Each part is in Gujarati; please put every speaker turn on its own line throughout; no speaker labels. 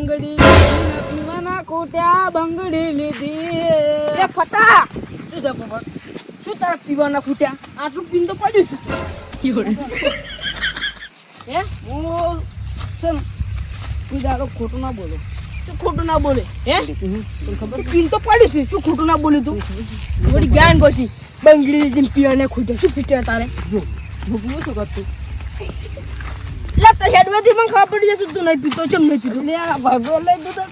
બંગડી પીવાના કોટ્યા બંગડી લીધી
એ ફટા
શું છે પોપટ
શું તારા પીવાના ખૂટ્યા આટલું પીન તો પડ્યું છે હે
હું છે ને કોઈ દાડો ખોટું ના બોલો
શું ખોટું ના બોલે હે
તને ખબર
પીન તો પડ્યું છે શું ખોટું ના બોલે તું થોડી જ્ઞાન પછી બંગડી લીધી પીવાને ખૂટ્યા શું ફીટ્યા તારે
જો ભૂકવું શું કરતું
લે તો હેડવાથી મને ખબર પડી જશે તું નહીં પીતો ચમ નહીં પીતો
લે આ ભાગો લઈ દીધો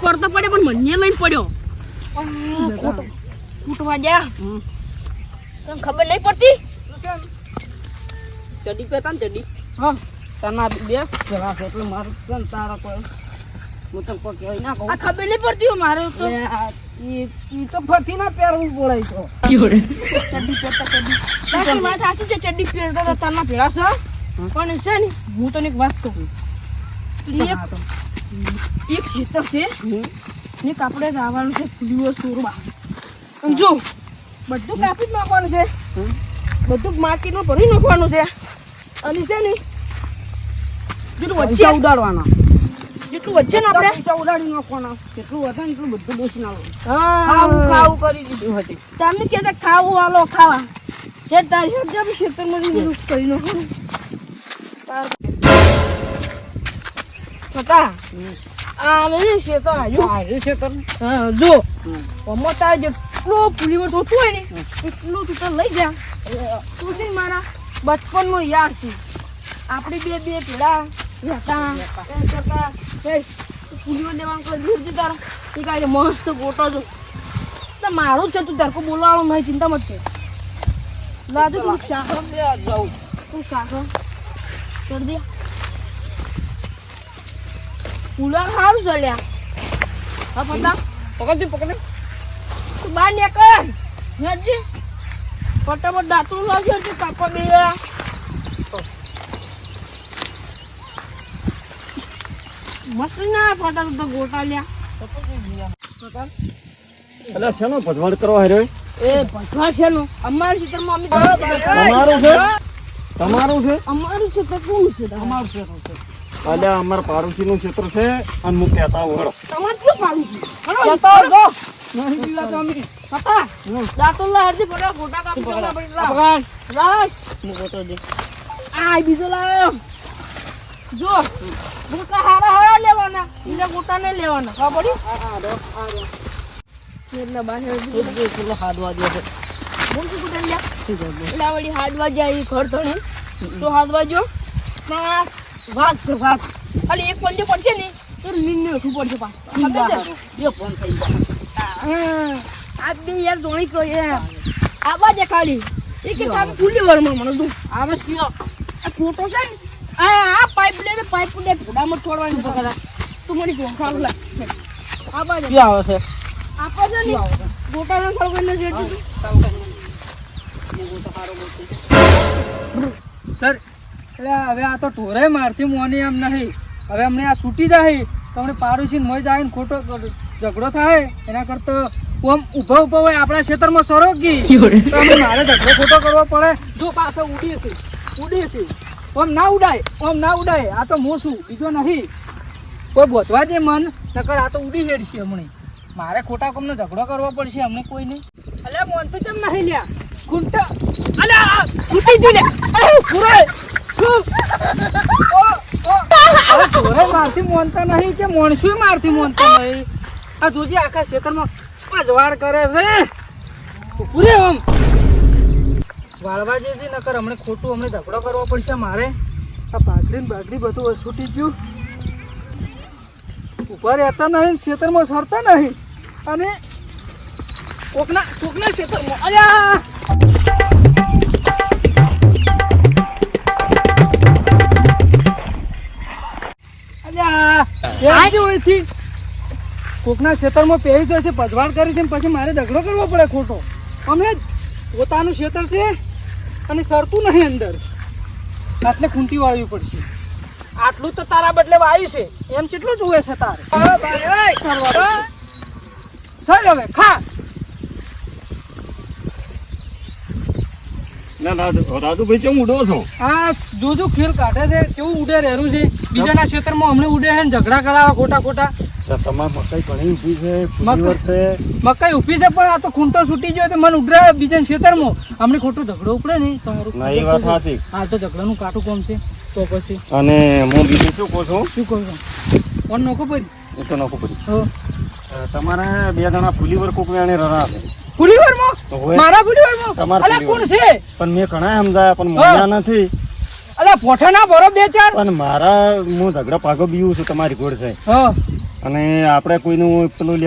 પડતો પડે પણ મને લઈને પડ્યો ફૂટવા જા તને ખબર નહીં પડતી
ચડી પેતા ને ચડી
હા
તના બે જરા છે એટલે મારું છે ને તારા કોઈ હું તને કોઈ કહેવાય ના કહું
આ ખબર નહીં પડતી મારે તો
ઈ તો ફરતી ના પહેરવું પડે તો
ચડ્ડી પહેરતા ચડ્ડી તારી વાત સાચી છે ચડ્ડી પહેરતા તો તારના ભેળા છે પણ છે ને હું તને એક વાત કહું એક ખેતર છે ને કાપડે લાવવાનું છે ફૂલીઓ સોરવા અને જો બધું કાપી જ નાખવાનું છે બધું માર્કેટમાં ભરી નાખવાનું છે અને છે ને જેટલું વચ્ચે
ઉડાડવાના
જેટલું વચ્ચે ને આપણે
ઉડાડી નાખવાના કેટલું હતા ને એટલું બધું બેસી નાખવાનું
ખાવું
ખાવું કરી દીધું હતી
ચાંદ કે ખાવું હાલો ખાવા જે તારી હેડ જબ ખેતરમાં યુઝ કરી નાખો પતા આ મેં શેતર આવ્યું હા જો મમ્મા તારે જેટલો પુલીમાં જોતું હોય ને એટલું તું તો લઈ જા તું છે મારા બચપનનો યાદ છે આપણે બે પેલા હતા પુલીઓ લેવાનું કોઈ દૂર છે તારો એ કાંઈ મસ્ત ગોટો છો તો મારું છે તું તારકો બોલાવાનું નહીં ચિંતા મત કર લાદુ તું શાક
જાઉં
તું શાક કરી દે પુલા સારું ચાલ્યા હા પતા
પકડ
તું બહાર નીકળ હેડજી ફટાફટ દાંતું લાવજો તું કાપા બે મસ્ત ના ફટા તો ગોટા લ્યા
એટલે શેનો ભજવડ કરવા હાર્યો
એ ભજવા છે નો અમારું ક્ષેત્રમાં અમે
તમારું છે તમારું છે
અમારું ક્ષેત્ર કોણ છે
અમારું છે
અલ્યા અમાર પારુચી નું ક્ષેત્ર છે અને હું કહેતા હોડો
તમારે ક્યાં પાડું છે
જતો રહો. નહીં પીવા તો અમે
પતા દાંતું લા હેડજી ફટા ગોટા કાપી દો આપણે લાવ
હું ગોટો દે
આ બીજો લાવ્યો જો ગોટા હારા લેવાના બીજા ગોટા નહીં લેવાના ખબર પડી એટલે બહાર
કેટલો હાદવા દે છે
બોલ શું ગોટા લ્યા એટલે આ વળી હાડવા જાય ઘર ધણે તો હાડવા જો પાસ વાઘ છે વાઘ ખાલી એક પંજો પડશે ને તો લીન ઉઠવું પડશે પાસ ખબર છે
એ ફોન થઈ જાય
આ બે યાર ધોણી કહે આવા દે ખાલી એ કે તારે ફૂલી વરમાં મને તું
આપણે કયો
આ ફોટો છે ને આ પાઇપ લે ફોડામાં છોડવાની પકડા તું મને ગોઠાળું લાગ આવા દે
કયો આવે છે
આપા છે ને ગોટાનો સળગઈને જેટલું
સર એટલે હવે આ તો ઢોરે મારથી મોની એમ નહીં હવે અમને આ છૂટી જાય તો અમને પાડોશી મોય જાય ને ખોટો ઝઘડો થાય એના કરતા આમ ઊભા હોય આપણા ક્ષેત્રમાં સરોગી તો અમને મારે ઝઘડો ખોટો કરવો પડે જો પાછો ઉડી છે આમ ના ઉડાય આ તો હું છું બીજો નહીં કોઈ બોધવા દે મન નકર આ તો ઉડી હેડશે હમણાં મારે ખોટા કોમનો ઝઘડો કરવો પડશે અમને કોઈ નહીં અલ્યા મોન તો કેમ નહીં લ્યા ઘૂંટા અલ્યા છૂટી ગયું લ્યા ઢોરે મારથી મોનતા નહીં કે મોણસું મારથી મોનતા નહીં આ જોજી આખા ક્ષેત્રમાં પજવાડ કરે છે પૂરે આમ વાળવા જે છે નકર હમણે ખોટું હમણે ઝઘડો કરવો પડશે મારે આ બાગડી બધું છૂટી ગયું ઉભા રહેતા નહીં ક્ષેત્રમાં સરતા નહીં અને કોકના ક્ષેત્રમાં અલ્યા કોકના ક્ષેત્રમાં પહેરી જાય છે પજવાડ કરી છે પછી મારે ઝઘડો કરવો પડે ખોટો અમે પોતાનું ક્ષેત્ર છે અને સરતું નહીં અંદર એટલે ખૂંટી વાળવી પડશે આટલું તો તારા બદલે વાયુ છે એમ કેટલું જોવે છે તારે સર હવે ખા
રાજુભાઈ કેમ ઉડો છો?
આ જોજો ખેલ કાઢે છે કેવું ઉડે રહેરું છે બીજાના ક્ષેત્રમાં હમણાં ઉડે છે ને ઝઘડા કરાવે ખોટા ખોટા
તમારે મકાઈ ઘણી ઊભી છે, ફુલીવર છે.
મકાઈ ઉભી છે પણ આ તો ખૂંટો છૂટી ગયો તો મને ઉડે બીજા ક્ષેત્રમાં હમણાં ખોટો ઝઘડો ઉપડે ને તમારું
ના, એ વાત સાચી.
હાલ તો ઝઘડાનું કાટું કોમ છે તો પછી
અને હું બીજું શું કહું છું?
શું કહું છું કોણ નોખો પડી
એ તો નાખું પડ્યું.
હો
તમારે 2 જણા ફુલીવર કોક વેણે રરા છે.
ફુલીવરમાં
હોય.
મારા ફુલીવરમાં
તમારા
અલા કોણ છે
પણ મેં ઘણા સમજાયા પણ માન્યા નથી.
અલા પોઠા ના ભરો 2-4
પણ મારા હું ઝઘડા પાગો બીવું છું તમારી ગોળ છે.
હા
અને આપણે કોઈનું પેલું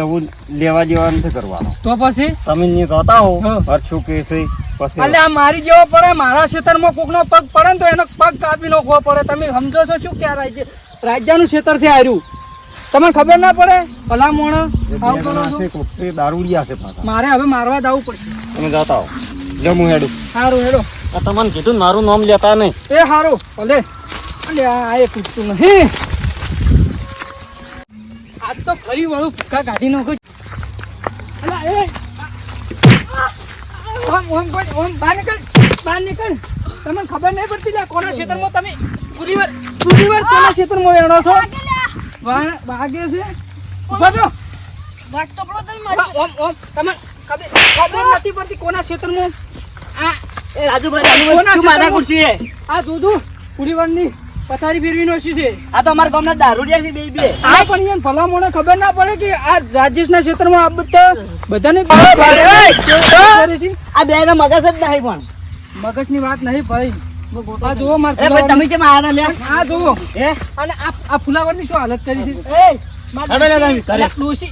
લેવા દેવા નથી કરવાનો.
તો પછી
તમે ને કહેતા હો
હા.
હરછું કે છે પછી
અલે આ મારી જેવો પડે મારા ક્ષેત્રમાં કોકનો પગ પડે ને તો એનો પગ કાપી નાખવો પડે તમે સમજો છો શું કે આ રાજ્યનું ક્ષેત્ર છે આર્યું તમને ખબર ના પડે ભલા મોણ
એ
આવું
બે
કરો
જણા
છો
છે, કોક છે દારૂડિયા છે પાછા.
મારે હવે મારવા જવું પડશે
તમે જાતા હો લે હું હેડું.
સારું હેડો
આ તમને કીધું ને મારું નામ લેતા નહીં.
એ સારું ભલે અલે આ એ તૂટતું નહીં આજ તો ફરી વાળું ફૂકા કાઢી નાખું અલા એ ઓમ બહાર નીકળ તમને ખબર નહીં પડતી લે કોના ક્ષેત્રમાં તમે ફુલીવર કોના ક્ષેત્રમાં વેણો છો વાગે છે ઉભા થો.
વાત તો પડો તમે મારી
ઓમ તમને ખબર નથી પડતી કોના ક્ષેત્રમાં આ
એ રાજુભાઈ
કોના
શું માથા
ક્ષેત્રમાં?
ખુરશી હે
આ જોજો ફુલીવરની પથારી ફેરવી નો છે
આ તો અમારા ગામના દારૂડિયા છે બે
આ પણ યાર ભલામણો ખબર ના પડે કે આ રાજેશના ક્ષેત્રમાં આ બધાને
આ બે ના મગજ જ નહીં પણ
મગજની વાત નહીં ભાઈ આ જુઓ માર
એ ભાઈ તમે કેમ આયા લે
આ જુઓ
હે
અને આ ફુલાવરની શું હાલત કરી છે
એ હેડો લે તમે કરે
ડોશી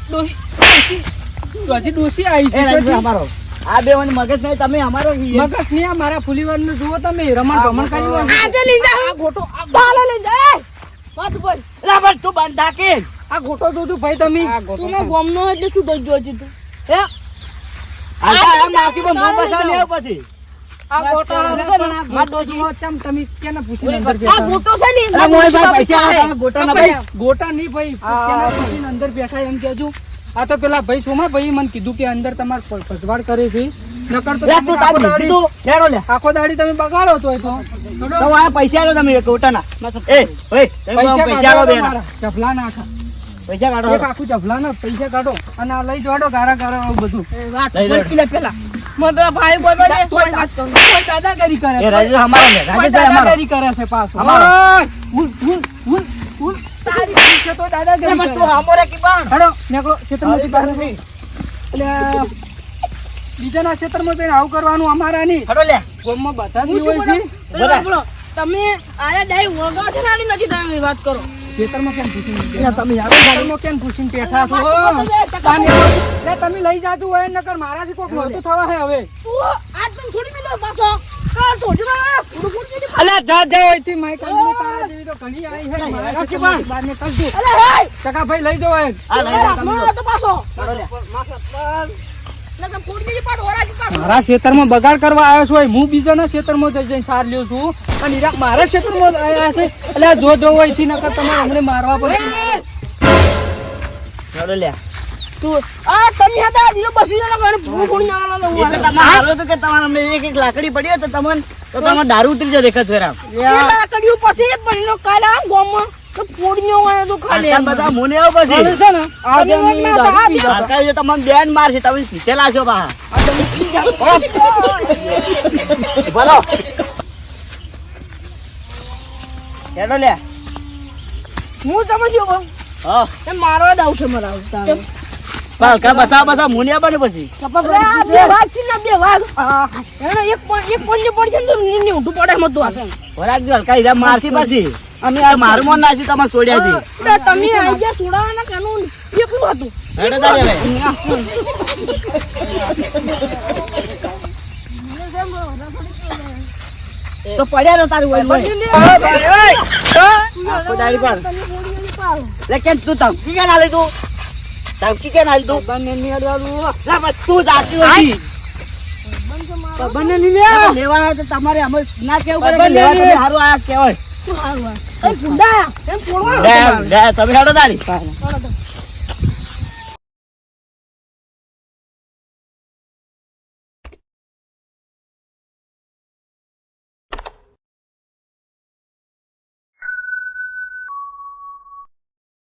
હજી ડોશી આવી
એ રાજુભાઈ
છે
અમારો આ બે મને મગજ નહીં તમે અમારો
મગજ નહીં આ મારા ફુલીવરનું જુઓ તમે રમણ ભમણ કરી
આજે લઈ જા આ ગોટો બાલે લઈ જા એ વાત બોલ લા બસ તું બંધા કે
આ ગોટો જોજો ભાઈ તમે
તું ને ગોમનો એટલે શું દઈ ગયો છે તું હે આ માસી પણ મોં બસા લેવ પછી
આ ગોટો
માર ડોશી
ચમ તમે કેને પૂછીને અંદર
આ
બેઠા?
ગોટો છે ને
અરે મોય ભાઈ પૈસા આલો,
ગોટો
ના ભાઈ ગોટા નહીં ભાઈ કેના પૂછીને અંદર બેઠા એમ કહેજો આ તો પેલા ભાઈ સોમા ભાઈ મને કીધું કે અંદર તમાર પજવાડ કરે છે નકર તો
લે
તમે
તું
આખો
તાર
દાડી-
તું હેડો લે
આખો દાડી તમે બગાડો છો એ તો
તો આ પૈસા આલો તમે ગોટાના એ ઓય
પૈસા
પૈસા આલો
કાઢો
બેના
મારા. ચફલા નાખા
પૈસા
એક
કાઢો
આખું ચફલા ના પૈસા કાઢો અને આ લઈ જોડો ગારા ગારા આવું બધું
વાત
લઈ લે.
બોલ પેલા મને પેલા ભાઈ બોલો દે
કોઈ દાદાગીરી કરે
એ રાજુ અમારો લે
કોઈ
રાજુ અમારો
દાદાગીરી કરે છે પાછો
અમારો.
ઉલ તારી જીભ છે તો દાદાગીરી
તું
કરે.
આમોરે કી પણ
હેડો નેકળો ક્ષેત્રમાંથી બહાર નીકળો. એટલે બીજાના ક્ષેત્રમાં જઈને આવું કરવાનું અમારા નહીં
હેડો લે
ગામમાં બધા જ
હું શું
હોય છે
બોલો તમે આયા ડાઈ વળગા છે નાની નથી તમે વાત કરો
ખેતરમાં કેમ પૂછીને
એટલે
બેઠા?
તમે યાર
ખેતરમાં કેમ પૂછીને બેઠા છો? તાને લે તમે લઈ જાજો હોય નકર મારાથી કોક નહોતું થવા હે હવે
તું આજ પણ છોડી મેલો પાછો કા છોડી મેલો પૂરું પૂરું કરી
અલ્યા જા જા હોયથી માઈ કાઢીને તારા જેવી તો ઘણી આવી હે મારા ક્ષેત્રમાંથી બહાર નીકળજો.
અલે હે
ટકા ભાઈ લઈ જાઓ એક.
આ લઈ લે તમે તો પાછો હેડો લે ના તો પૂરી મેલી પાછો ઓરાજી પાછો
મારા ક્ષેત્રમાં બગાડ કરવા આવ્યો છું હું બીજાના ક્ષેત્રમાં જઈને સાર લ્યો છું અને ઈરા મારા ક્ષેત્રમાં આવ્યા છે એટલે જો જો હોયથી નકર તમારે અમને મારવા પડશે
હેડો લે તું આ તમે હતા દીનો બસી જણા મને પૂરું પૂરું નાળા લે એટલે તમે હારો તો કે તમારે અમને એક લાકડી પડી હોય તો તમને દારૂ ઉતરી જાય દેખત વેરા એ લાકડીઓ પછી પડીનો કાલે આમ ગોમમાં તો પોડીનો વાય તો ખાલી બધા મોને આવ
ચાલે
પછી
છે ને આજે અમે દારૂ પીધા હતા.
સરકાર જો તમને બેન મારશે તમે પીતેલા છો બા
આજે અમે પી ગયા.
બોલો હેડો લે હું સમજ્યો બહુ હા એ મારવા જ આવશે મારા પાલકા બસા મુનિયા બને પછી બે વાગ છે ને બે વાગ એનો એક પંજે પડી છે ને તો ની ઉઠું પડે મત તો વરાગ જો હલકા ઈરા મારસી પછી અમે આ મારું મન નાસી તમે છોડ્યા છે તમે આઈ ગયા છોડાવાના કાનૂન એકલું હતું હેડો દાદા લે તો પડ્યા નો તારું હોય દાડી પર લે કેમ તું ધમકી કે ના લે તું ધમકી કે ના લે તું બંને ની અડવાનું લા બસ તું જાતી હતી
બંને ની લે.
લેવાના તો તમારે અમે ના કેવું કરે કે
બંને
લેવા
ની.
તમે હારું આયા કહેવાય તું હારું આ એ ગુંડા એમ પોળવા તમે હેડો દાડી